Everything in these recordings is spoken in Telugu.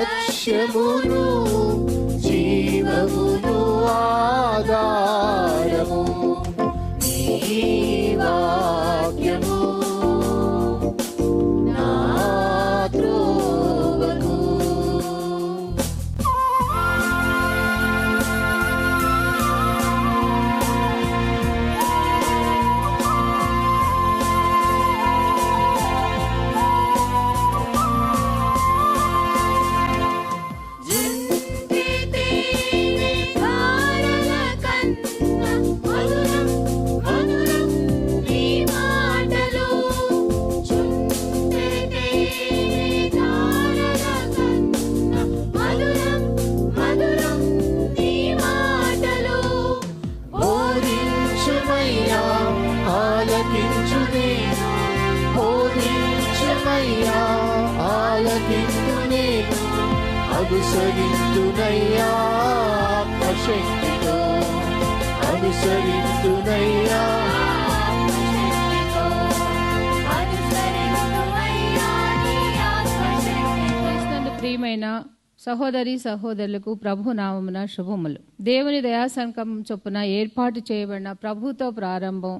లక్ష్యమును జీవమును ఆధారము నీ వాక్యము నా త్రోవకు. అనుసరింతునయ్యా ఆత్మశక్తితో, అనుసరింతునయ్యా. ప్రియమైన సహోదరి సహోదరులకు ప్రభు నామమున శుభములు. దేవుని దయాసంకల్పం చొప్పున ఏర్పాటు చేయబడిన ప్రభుతో ప్రారంభం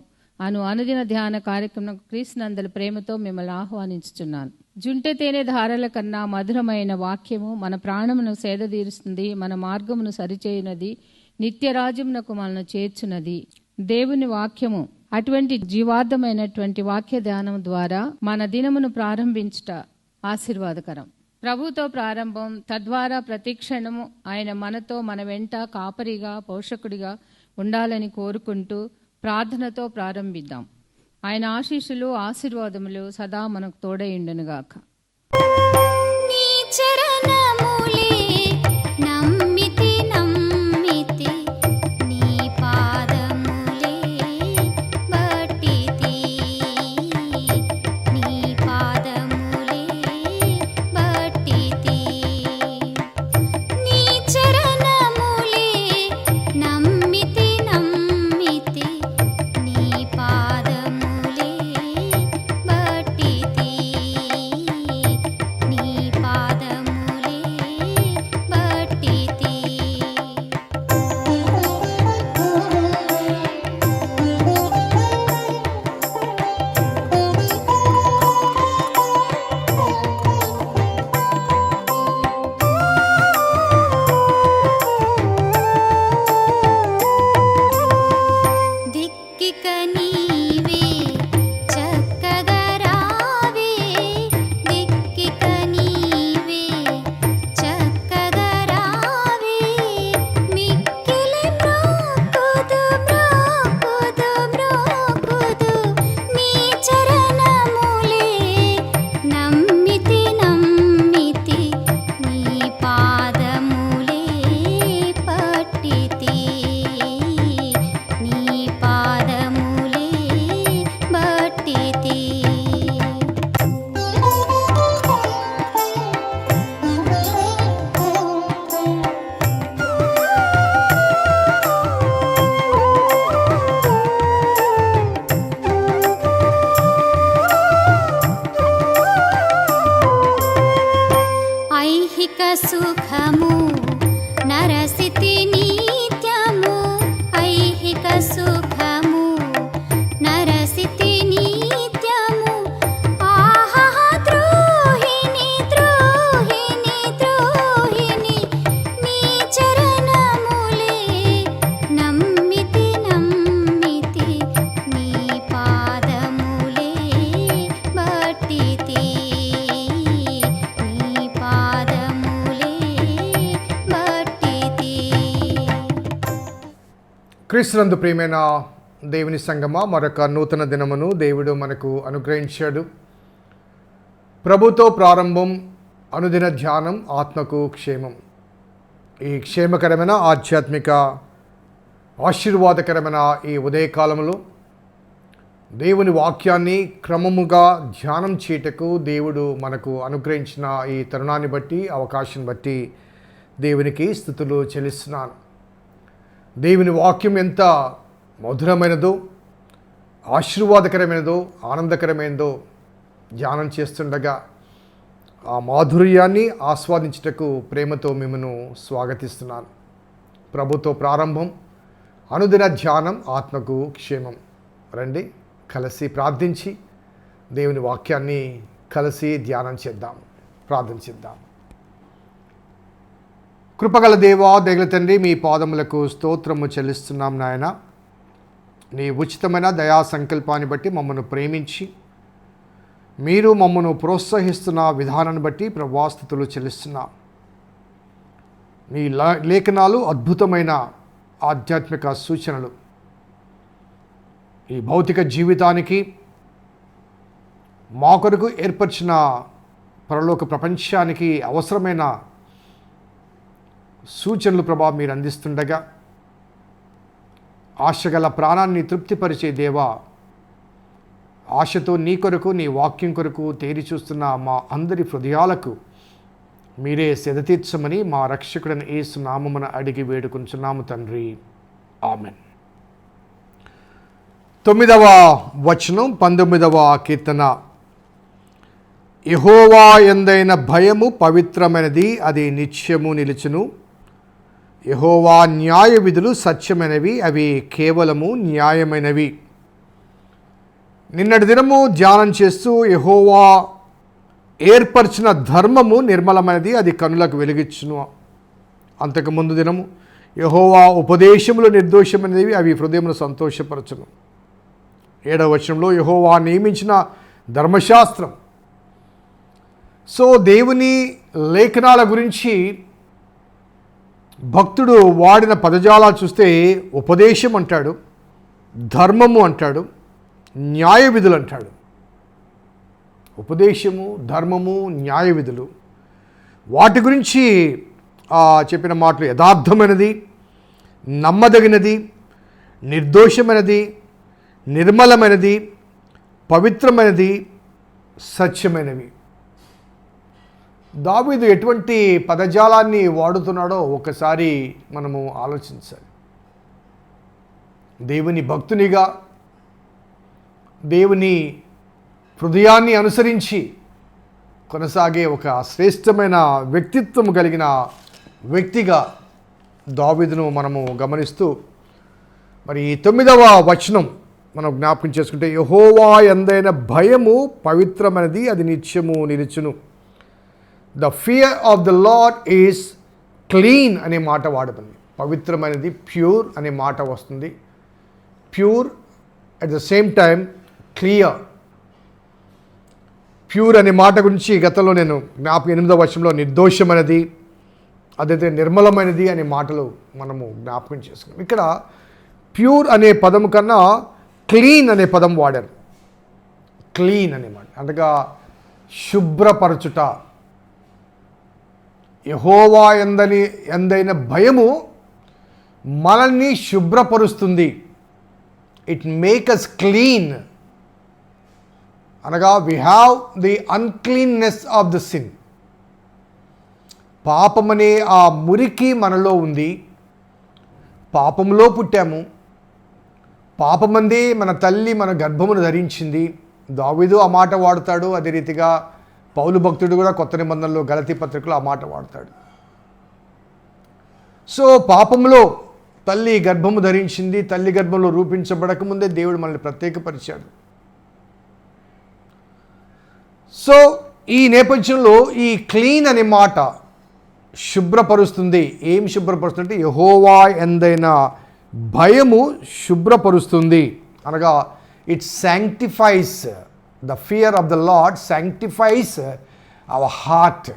అనుదిన ధ్యాన కార్యక్రమం క్రీస్తునందల ప్రేమతో మిమ్మల్ని ఆహ్వానించుచున్నాను. జుంటె తేనె ధారల కన్నా మధురమైన వాక్యము మన ప్రాణమును సేదతీరుస్తుంది, మన మార్గమును సరిచేయునది, నిత్యరాజ్యమునకు మనను చేర్చున్నది దేవుని వాక్యము. అటువంటి జీవార్థమైనటువంటి వాక్య ధ్యానం ద్వారా మన దినమును ప్రారంభించుట ఆశీర్వాదకరం. ప్రభుతో ప్రారంభం, తద్వారా ప్రతిక్షణము ఆయన మనతో, మన వెంట కాపరిగా, పోషకుడిగా ఉండాలని కోరుకుంటూ ప్రార్థనతో ప్రారంభిద్దాం. ఆయన ఆశీస్సులు ఆశీర్వాదములు సదా మనకు తోడైండునుగాక. సుఖము నరసితి నిత్యము, ఐహిక సుఖము నరసితి నిత్యము. ఆహా ద్రోహిణి ద్రోహిణి ద్రోహిణి, నీ చరణములే నమ్మితి నమ్మితి, నీ పాదములే బట్టితి. క్రీస్తునందు ప్రియమైన దేవుని సంగమా, మరొక నూతన దినమును దేవుడు మనకు అనుగ్రహించాడు. ప్రభుతో ప్రారంభం, అనుదిన ధ్యానం, ఆత్మకు క్షేమం. ఈ క్షేమకరమైన ఆధ్యాత్మిక ఆశీర్వాదకరమైన ఈ ఉదయకాలంలో దేవుని వాక్యాన్ని క్రమముగా ధ్యానం చేయటకు దేవుడు మనకు అనుగ్రహించిన ఈ తరుణాన్ని బట్టి, అవకాశం బట్టి దేవునికి స్తుతులు చెల్లిస్తున్నాను. దేవుని వాక్యం ఎంత మధురమైనదో, ఆశీర్వాదకరమైనదో, ఆనందకరమైనదో ధ్యానం చేస్తుండగా ఆ మాధుర్యాన్ని ఆస్వాదించుటకు ప్రేమతో మిమ్మను స్వాగతిస్తున్నాను. ప్రభుతో ప్రారంభం, అనుదిన ధ్యానం, ఆత్మకు క్షేమం. రండి కలిసి ప్రార్థించి దేవుని వాక్యాన్ని కలిసి ధ్యానం చేద్దాం, ప్రార్థన చేద్దాం. కృపగల దేవా, దయగల తండ్రి, మీ పాదములకు స్తోత్రము చెల్లిస్తున్నాం నాయన. నీ ఉచితమైన దయా సంకల్పాన్ని బట్టి మమ్మను ప్రేమించి మీరు మమ్మను ప్రోత్సహిస్తున్న విధానాన్ని బట్టి ప్రభువాస్తుతులు చెల్లిస్తున్నాం. నీ లేఖనాలు అద్భుతమైన ఆధ్యాత్మిక సూచనలు ఈ భౌతిక జీవితానికి మా కొరకు ఏర్పరిచిన పరలోక ప్రపంచానికి అవసరమైన సూచనలు ప్రభా మీరు అందిస్తుండగా, ఆశగల ప్రాణాన్ని తృప్తిపరిచే దేవా, ఆశతో నీ కొరకు, నీ వాక్యం కొరకు తేరి చూస్తున్న మా అందరి హృదయాలకు మీరే సేద తీర్చమని మా రక్షకుడైన యేసు నామమున అడిగి వేడుకొంచున్నాము తండ్రి, ఆమెన్. 9వ వచనం, 19వ కీర్తన. యెహోవా యందైన భయము పవిత్రమైనది, అది నిత్యము నిలుచును. యెహోవా న్యాయ విధులు సత్యమైనవి, అవి కేవలము న్యాయమైనవి. నిన్నటి దినము ధ్యానం చేస్తూ యెహోవా ఏర్పరిచిన ధర్మము నిర్మలమైనది, అది కన్నులకు వెలుగిచ్చును. అంతకుముందు దినము యెహోవా ఉపదేశములు నిర్దోషమైనవి, అవి హృదయమును సంతోషపరచును. 7వ వచనంలో యెహోవా నియమించిన ధర్మశాస్త్రం. సో దేవుని లేఖనాల గురించి భక్తుడు వాడిన పదజాలాలు చూస్తే ఉపదేశం అంటాడు, ధర్మము అంటాడు, న్యాయ విధులు అంటాడు. ఉపదేశము, ధర్మము, న్యాయ విధులు, వాటి గురించి చెప్పిన మాటలు యథార్థమైనది, నమ్మదగినది, నిర్దోషమైనది, నిర్మలమైనది, పవిత్రమైనది, సత్యమైనవి. దావీదు ఎటువంటి పదజాలాన్ని వాడుతున్నాడో ఒకసారి మనము ఆలోచించాలి. దేవుని భక్తునిగా, దేవుని హృదయాన్ని అనుసరించి కొనసాగే ఒక శ్రేష్టమైన వ్యక్తిత్వం కలిగిన వ్యక్తిగా దావీదును మనము గమనిస్తూ, మరి 9వ వచనం మనం జ్ఞాపకం చేసుకుంటే, యెహోవా యందైన భయము పవిత్రమైనది, అది నిత్యము నిలుచును. The fear of the Lord is clean అనే మాట వాడబడింది. పవిత్రమైనది, ప్యూర్ అనే మాట వస్తుంది. Pure at the same time clear. Pure అనే మాట గురించి గతంలో నేను 8వ వచనంలో నిర్దోషమైనది, అదైతే నిర్మలమైనది అనే మాటలు మనము జ్ఞాపకం చేసుకున్నాం. ఇక్కడ ప్యూర్ అనే పదం కన్నా క్లీన్ అనే పదం వాడారు. క్లీన్ అనే మాట అనగా శుభ్రపరచుట. యెహోవా యందైన భయము మనల్ని శుభ్రపరుస్తుంది. It make us clean. అనగా we have the uncleanness of the sin. పాపమనే ఆ మురికి మనలో ఉంది. పాపంలో పుట్టాము. పాపమందే మన తల్లి మన గర్భమును ధరించింది. దావీదు ఆ మాట వాడతాడు. అదే రీతిగా పౌలు భక్తుడు కూడా కొత్త నిబంధనలో గలతీ పత్రికలో ఆ మాట వాడతాడు. సో పాపంలో తల్లి గర్భము ధరించింది. తల్లి గర్భంలో రూపించబడకముందే దేవుడు మనల్ని ప్రత్యేకపరిచాడు. సో ఈ నేపథ్యంలో ఈ క్లీన్ అనే మాట శుభ్రపరుస్తుంది. ఏం శుభ్రపరుస్తుంది? యెహోవా యందైన భయము శుభ్రపరుస్తుంది. అనగా it శాంక్టిఫైస్. The fear of the lord శాంక్టిఫైస్ our heart.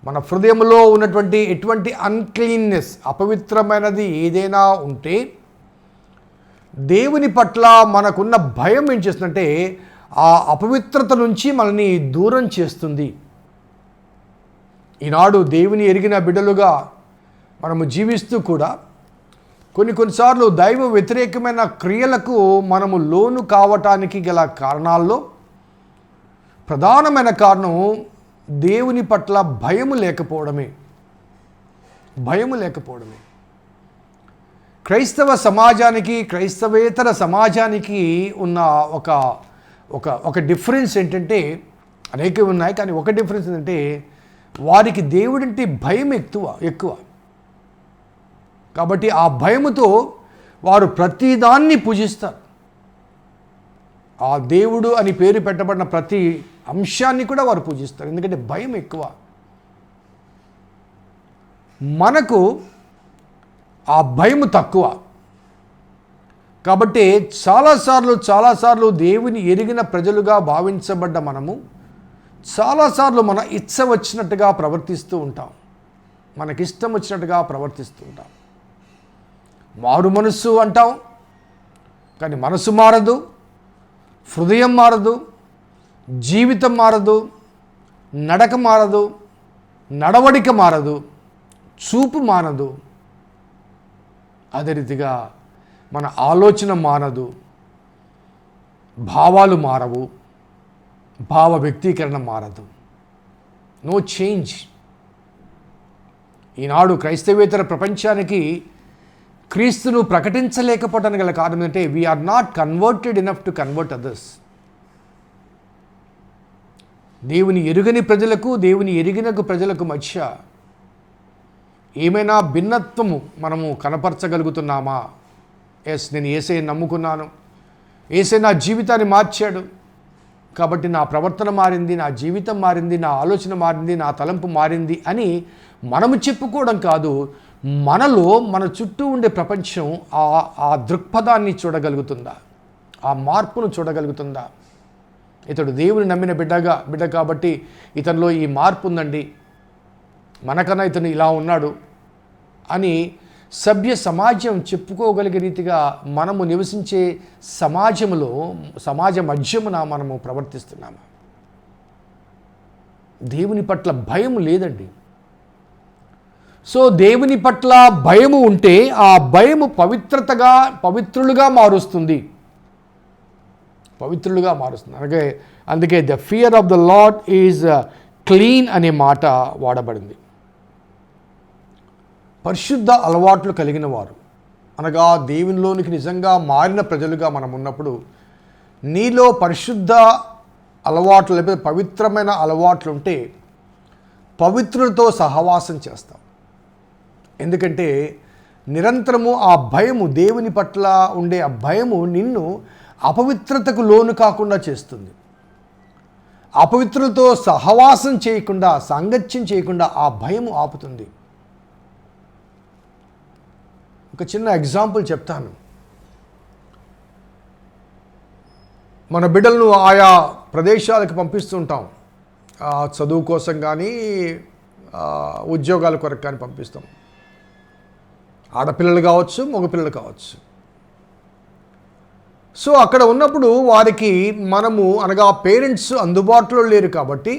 మన హృదయంలో ఉన్నటువంటి ఎటువంటి అన్క్లీన్నెస్, అపవిత్రమైనది ఏదైనా ఉంటే దేవుని పట్ల మనకున్న భయం ఏం చేస్తుందంటే ఆ అపవిత్రత నుంచి మనల్ని దూరం చేస్తుంది. ఈనాడు దేవుని ఎరిగిన బిడ్డలుగా మనము జీవిస్తూ కూడా కొన్నిసార్లు దైవ వ్యతిరేకమైన క్రియలకు మనము లోను కావటానికి గల కారణాల్లో ప్రధానమైన కారణం దేవుని పట్ల భయము లేకపోవడమే. క్రైస్తవ సమాజానికి, క్రైస్తవేతర సమాజానికి ఉన్న ఒక డిఫరెన్స్ ఏంటంటే అనేకవి ఉన్నాయి. కానీ ఒక డిఫరెన్స్ ఏంటంటే వారికి దేవుడంటే భయం ఎక్కువ. కాబట్టి ఆ భయముతో వారు ప్రతిదాన్ని పూజిస్తారు. ఆ దేవుడు అని పేరు పెట్టబడిన ప్రతి అంశాన్ని కూడా వారు పూజిస్తారు, ఎందుకంటే భయం ఎక్కువ. మనకు ఆ భయము తక్కువ. కాబట్టి చాలాసార్లు దేవుని ఎరిగిన ప్రజలుగా భావించబడ్డ మనము చాలాసార్లు మన ఇచ్చ వచ్చినట్టుగా ప్రవర్తిస్తూ ఉంటాం, మనకిష్టం వచ్చినట్టుగా ప్రవర్తిస్తూ ఉంటాం. మారు మనస్సు అంటాం, కానీ మనసు మారదు, హృదయం మారదు, జీవితం మారదు, నడక మారదు, నడవడిక మారదు, చూపు మారదు. అదే రీతిగా మన ఆలోచన మారదు, భావాలు మారవు, భావ వ్యక్తీకరణ మారదు. No change. ఈనాడు క్రైస్తవేతర ప్రపంచానికి క్రీస్తును ప్రకటించలేకపోవడానికి గల కారణం ఏంటంటే we are not converted enough to convert others. దేవుని ఎరుగని ప్రజలకు దేవుని ఎరిగిన ప్రజలకు మధ్య ఏమైనా భిన్నత్వము మనము కనపరచగలుగుతున్నామా? ఎస్, నేను యేసయ్యను నమ్ముకున్నాను, యేసయ్య నా జీవితాన్ని మార్చాడు, కాబట్టి నా ప్రవర్తన మారింది, నా జీవితం మారింది, నా ఆలోచన మారింది, నా తలంపు మారింది అని మనము చెప్పుకోవడం కాదు, మనలో మన చుట్టూ ఉండే ప్రపంచం ఆ దృక్పథాన్ని చూడగలుగుతుందా? ఆ మార్పును చూడగలుగుతుందా? ఇతడు దేవుని నమ్మిన బిడ్డ కాబట్టి ఇతనిలో ఈ మార్పు ఉందండి, మనకన్నా ఇతను ఇలా ఉన్నాడు అని సభ్య సమాజం చెప్పుకోగలిగే రీతిగా మనము నివసించే సమాజ మధ్యమున మనము ప్రవర్తిస్తున్నాము. దేవుని పట్ల భయం లేదండి. సో దేవుని పట్ల భయము ఉంటే ఆ భయము పవిత్రులుగా మారుస్తుంది. అందుకే the fear of the Lord is clean అనే మాట వాడబడింది. పరిశుద్ధ అలవాట్లు కలిగిన వారు అనగా దేవునిలోనికి నిజంగా మారిన ప్రజలుగా మనం ఉన్నప్పుడు నీలో పరిశుద్ధ అలవాట్లు లేకపోతే పవిత్రమైన అలవాట్లు ఉంటే పవిత్రులతో సహవాసం చేస్తాం. ఎందుకంటే నిరంతరము ఆ భయము, దేవుని పట్ల ఉండే ఆ భయము నిన్ను అపవిత్రతకు లోను కాకుండా చేస్తుంది. అపవిత్రులతో సహవాసం చేయకుండా, సాంగత్యం చేయకుండా ఆ భయము ఆపుతుంది. ఒక చిన్న ఎగ్జాంపుల్ చెప్తాను. మన బిడ్డలను ఆయా ప్రదేశాలకు పంపిస్తుంటాం, చదువు కోసం కానీ ఉద్యోగాల కొరకు కానీ పంపిస్తాం. ఆడపిల్లలు కావచ్చు, మగపిల్లలు కావచ్చు. సో అక్కడ ఉన్నప్పుడు వారికి మనము అనగా పేరెంట్స్ అందుబాటులో లేరు కాబట్టి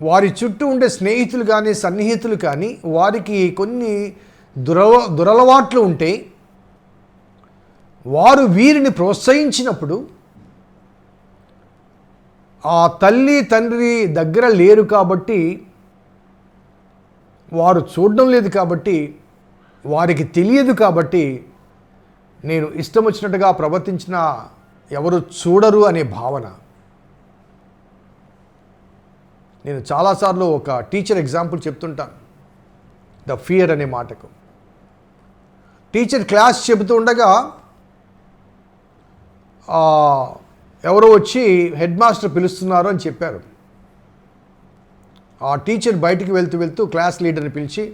వారి చుట్టూ ఉండే స్నేహితులు కానీ సన్నిహితులు కానీ వారికి కొన్ని దురలవాట్లు ఉంటే వారు వీరిని ప్రోత్సహించినప్పుడు ఆ తల్లి తండ్రి దగ్గర లేరు కాబట్టి, వారు చూడడం లేదు కాబట్టి, వారికి తెలియదు కాబట్టి నేను ఇష్టం వచ్చినట్టుగా ప్రవర్తించిన ఎవరు చూడరు అనే భావన. నేను చాలాసార్లు ఒక టీచర్ ఎగ్జాంపుల్ చెప్తుంటాను ద ఫియర్ అనే మాటకు. టీచర్ క్లాస్ చెబుతూ ఉండగా ఎవరో వచ్చి హెడ్ మాస్టర్ పిలుస్తున్నారు అని చెప్పారు. ఆ టీచర్ బయటికి వెళ్తూ క్లాస్ లీడర్ని పిలిచి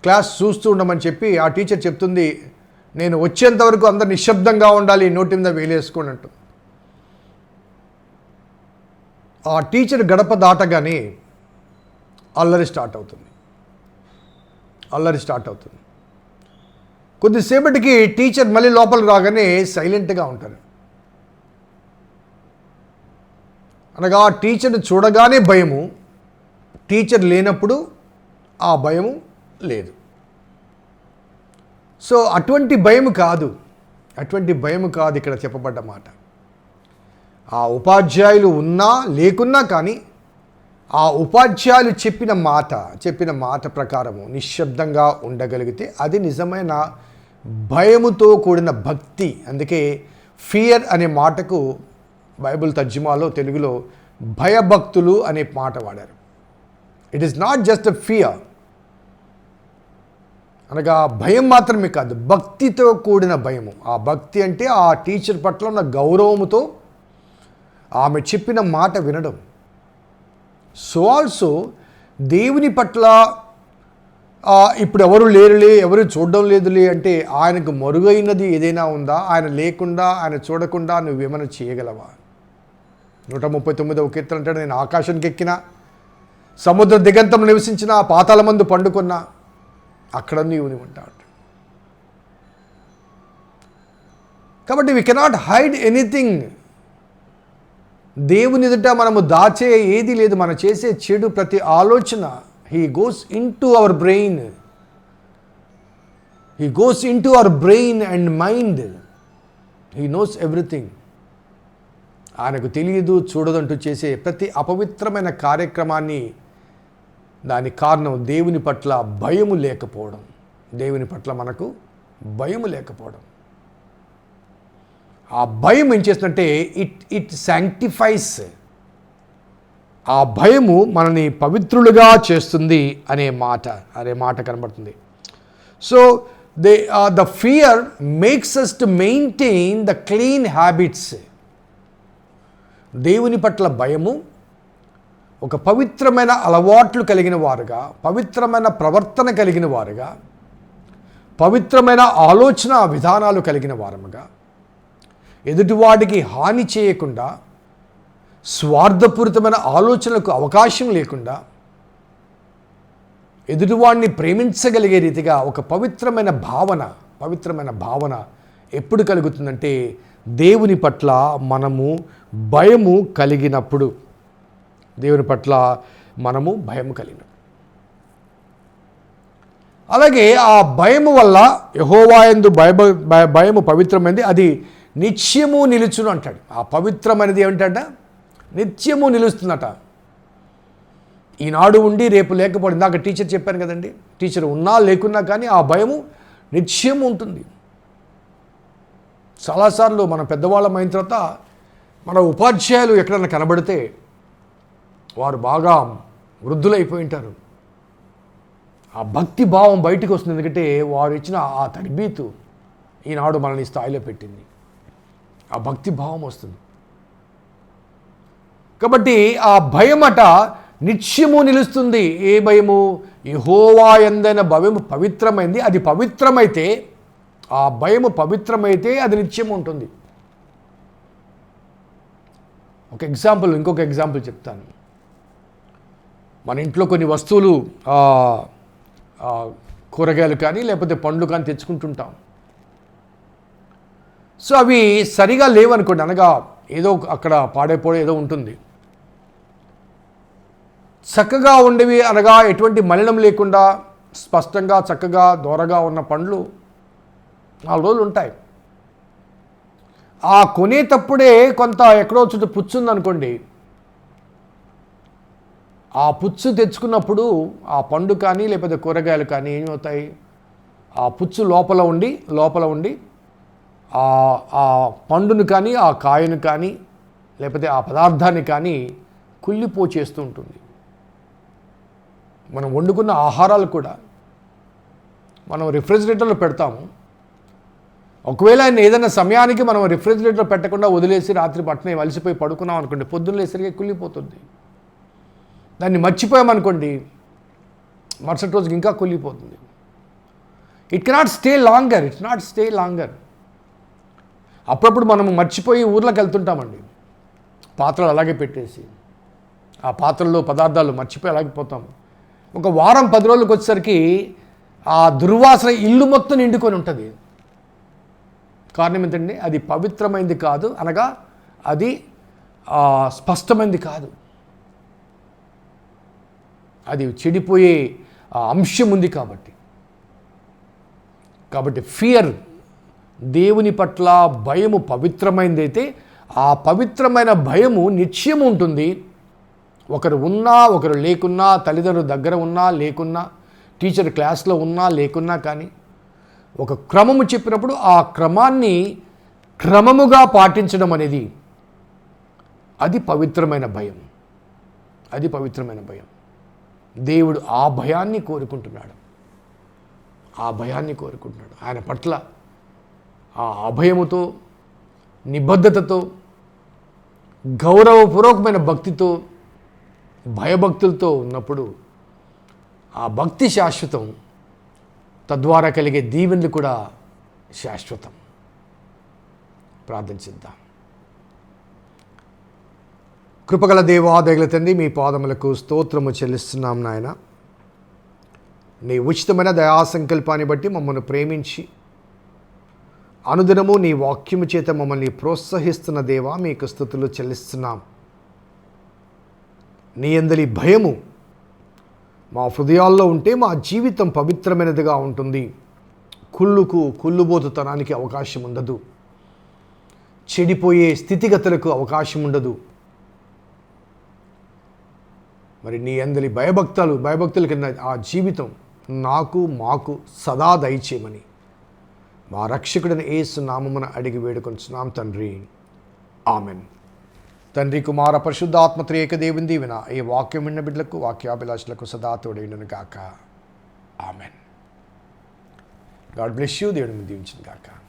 క్లాస్ చూస్తూ ఉండమని చెప్పి ఆ టీచర్ చెప్తుంది, నేను వచ్చేంత వరకు అందరు నిశ్శబ్దంగా ఉండాలి, నోటి మీద వేలేసుకోండి అంటూ. ఆ టీచర్ గడప దాటగానే అల్లరి స్టార్ట్ అవుతుంది. కొద్దిసేపటికి టీచర్ మళ్ళీ లోపలికి రాగానే సైలెంట్గా ఉంటారు. అనగా టీచర్ని చూడగానే భయము, టీచర్ లేనప్పుడు ఆ భయము లేదు. సో అటువంటి భయము కాదు ఇక్కడ చెప్పబడ్డ మాట. ఆ ఉపాధ్యాయులు ఉన్నా లేకున్నా కానీ ఆ ఉపాధ్యాయులు చెప్పిన మాట ప్రకారము నిశ్శబ్దంగా ఉండగలిగితే అది నిజమైన భయముతో కూడిన భక్తి. అందుకే ఫియర్ అనే మాటకు బైబిల్ తర్జుమాలో తెలుగులో భయభక్తులు అనే మాట వాడారు. It is not just a fear, అనగా భయం మాత్రమే కాదు, భక్తితో కూడిన భయము. ఆ భక్తి అంటే ఆ టీచర్ పట్ల ఉన్న గౌరవముతో ఆమె చెప్పిన మాట వినడం. సో ఆల్సో దేవుని పట్ల ఇప్పుడు ఎవరు లేరులే, ఎవరు చూడడం లేదులే అంటే ఆయనకు మరుగైనది ఏదైనా ఉందా? ఆయన లేకుండా, ఆయన చూడకుండా నువ్వేమైనా చేయగలవా? 139వ కీర్తన అంటాడు, నేను ఆకాశానికి ఎక్కినా, సముద్ర దిగంతం నివసించిన, పాతాళ మందు పండుకున్నా, అక్కడ నీవు ఉంటాడు. కాబట్టి వీ కెనాట్ హైడ్ ఎనీథింగ్. దేవుని ఎదుట మనము దాచే ఏది లేదు. మనం చేసే చెడు ప్రతి ఆలోచన, he goes in to our brain, he goes in to our brain and mind. He knows everything. ఆయనకు తెలియదు, చూడదంటూ చేసే ప్రతి అపవిత్రమైన కార్యక్రమాన్ని, దానికి కారణం దేవుని పట్ల భయము లేకపోవడం. దేవుని పట్ల మనకు భయము లేకపోవడం. ఆ భయం ఏం చేస్తుందంటే ఇట్ శాంక్టిఫైస్. ఆ భయము మనని పవిత్రులుగా చేస్తుంది అనే మాట కనబడుతుంది. So the fear makes us to maintain the clean habits. దేవుని పట్ల భయము ఒక పవిత్రమైన అలవాట్లు కలిగిన వారుగా, పవిత్రమైన ప్రవర్తన కలిగిన వారుగా, పవిత్రమైన ఆలోచన విధానాలు కలిగిన వారముగా, ఎదుటివాడికి హాని చేయకుండా, స్వార్థపూరితమైన ఆలోచనలకు అవకాశం లేకుండా, ఎదుటివాడిని ప్రేమించగలిగే రీతిగా ఒక పవిత్రమైన భావన ఎప్పుడు కలుగుతుందంటే దేవుని పట్ల మనము భయము కలిగినప్పుడు. దేవుని పట్ల మనము భయము కలిగినప్పుడు. అలాగే ఆ భయము వల్ల యెహోవాయందు భయము పవిత్రమైనది, అది నిత్యము నిలుచును అంటాడు. ఆ పవిత్రమైనది ఏమిటంట? నిత్యము నిలుస్తుందట. ఈనాడు ఉండి రేపు లేకపోవడం. ఇందాక టీచర్ చెప్పాను కదండి, టీచర్ ఉన్నా లేకున్నా కానీ ఆ భయము నిత్యము ఉంటుంది. చాలాసార్లు మన పెద్దవాళ్ళం అయిన తర్వాత మన ఉపాధ్యాయులు ఎక్కడన్నా కనబడితే వారు బాగా వృద్ధులైపోయి ఉంటారు. ఆ భక్తి భావం బయటకు వస్తుంది. ఎందుకంటే వారు ఇచ్చిన ఆ తరబీతు ఈనాడు మనల్ని స్థాయిలో పెట్టింది. ఆ భక్తి భావం వస్తుంది. కాబట్టి ఆ భయమట నిత్యము నిలుస్తుంది. ఏ భయము? యెహోవా యందైన భయము పవిత్రమైంది. అది పవిత్రమైతే, ఆ భయము పవిత్రమైతే అది నిత్యం ఉంటుంది. ఇంకొక ఎగ్జాంపుల్ చెప్తాను. మన ఇంట్లో కొన్ని వస్తువులు, కూరగాయలు కానీ లేకపోతే పండ్లు కానీ తెచ్చుకుంటుంటాం. సో అవి సరిగా లేవనుకోండి, అనగా ఏదో అక్కడ పాడైపోవడం ఏదో ఉంటుంది. చక్కగా ఉండేవి, అనగా ఎటువంటి మలినం లేకుండా స్పష్టంగా చక్కగా దోరగా ఉన్న పండ్లు 4 రోజులు ఉంటాయి. ఆ కొనేటప్పుడే కొంత ఎక్కడో చుట్టూ పుచ్చు ఉందనుకోండి, ఆ పుచ్చు తెచ్చుకున్నప్పుడు ఆ పండు కానీ లేకపోతే కూరగాయలు కానీ ఏమవుతాయి? ఆ పుచ్చు లోపల ఉండి ఆ పండును కానీ, ఆ కాయను కానీ, లేకపోతే ఆ పదార్థాన్ని కానీ కుళ్ళిపోచేస్తూ ఉంటుంది. మనం వండుకున్న ఆహారాలు కూడా మనం రిఫ్రిజిరేటర్లో పెడతాము. ఒకవేళ ఆయన ఏదైనా సమయానికి మనం రిఫ్రిజిరేటర్లో పెట్టకుండా వదిలేసి రాత్రి పట్టనే వలసిపోయి పడుకున్నాం అనుకోండి, పొద్దున్న లేసరికి కుళ్ళిపోతుంది. దాన్ని మర్చిపోయామనుకోండి, మరుసటి రోజుకి ఇంకా కుళ్ళిపోతుంది. It cannot stay longer. అప్పుడప్పుడు మనం మర్చిపోయి ఊర్లోకి వెళ్తుంటామండి, పాత్రలు అలాగే పెట్టేసి, ఆ పాత్రల్లో పదార్థాలు మర్చిపోయి అలాగే పోతాము. ఒక వారం 10 రోజులకు వచ్చేసరికి ఆ దుర్వాసన ఇల్లు మొత్తం నిండుకొని ఉంటుంది. కారణం ఏంటండి? అది పవిత్రమైంది కాదు, అనగా అది స్పష్టమైంది కాదు. అది చెడిపోయే అంశం ఉంది. కాబట్టి ఫియర్, దేవుని పట్ల భయము పవిత్రమైనదైతే ఆ పవిత్రమైన భయము నిత్యం ఉంటుంది. ఒకరు ఉన్నా ఒకరు లేకున్నా, తల్లిదండ్రుల దగ్గర ఉన్నా లేకున్నా, టీచర్ క్లాస్లో ఉన్నా లేకున్నా కానీ, ఒక క్రమము చెప్పినప్పుడు ఆ క్రమాన్ని క్రమముగా పాటించడం అనేది అది పవిత్రమైన భయం. అది పవిత్రమైన భయం. దేవుడు ఆ భయాన్ని కోరుకుంటున్నాడు. ఆ భయాన్ని కోరుకుంటున్నాడు. ఆయన పట్ల ఆ అభయముతో, నిబద్ధతతో, గౌరవపూర్వకమైన భక్తితో, భయభక్తులతో ఉన్నప్పుడు ఆ భక్తి శాశ్వతం, తద్వారా కలిగే దీవెనలు కూడా శాశ్వతం. ప్రార్థించిద్దాం. కృపగల దేవా, దయగల తండ్రి, మీ పాదములకు స్తోత్రము చెల్లిస్తున్నాం నాయన. నీ ఉచితమైన దయా సంకల్పాన్ని బట్టి మమ్మల్ని ప్రేమించి అనుదినము నీ వాక్యము చేత మమ్మల్ని ప్రోత్సహిస్తున్న దేవా, మీకు స్తుతులు చెల్లిస్తున్నాం. నీ యందలి భయము మా హృదయాల్లో ఉంటే మా జీవితం పవిత్రమైనదిగా ఉంటుంది. కుళ్ళుబోతుతనానికి అవకాశం ఉండదు. చెడిపోయే స్థితిగతులకు అవకాశం ఉండదు. మరి నీ యందలి భయభక్తుల కింద ఆ జీవితం మాకు సదా దయచేయమని మా రక్షకుడిని యేసు నామమున అడిగి వేడుకొంచున్నాం తండ్రి. ఆమెన్. తండ్రి, కుమార, పరిశుద్ధాత్మ త్రియేక దేవుని దీవెన ఈ వాక్యం విన్న బిడ్డలకు, వాక్యాభిలాషులకు సదా తోడైనను గాక. ఆమెన్. God bless you. దేవుడిని దీవించును గాక.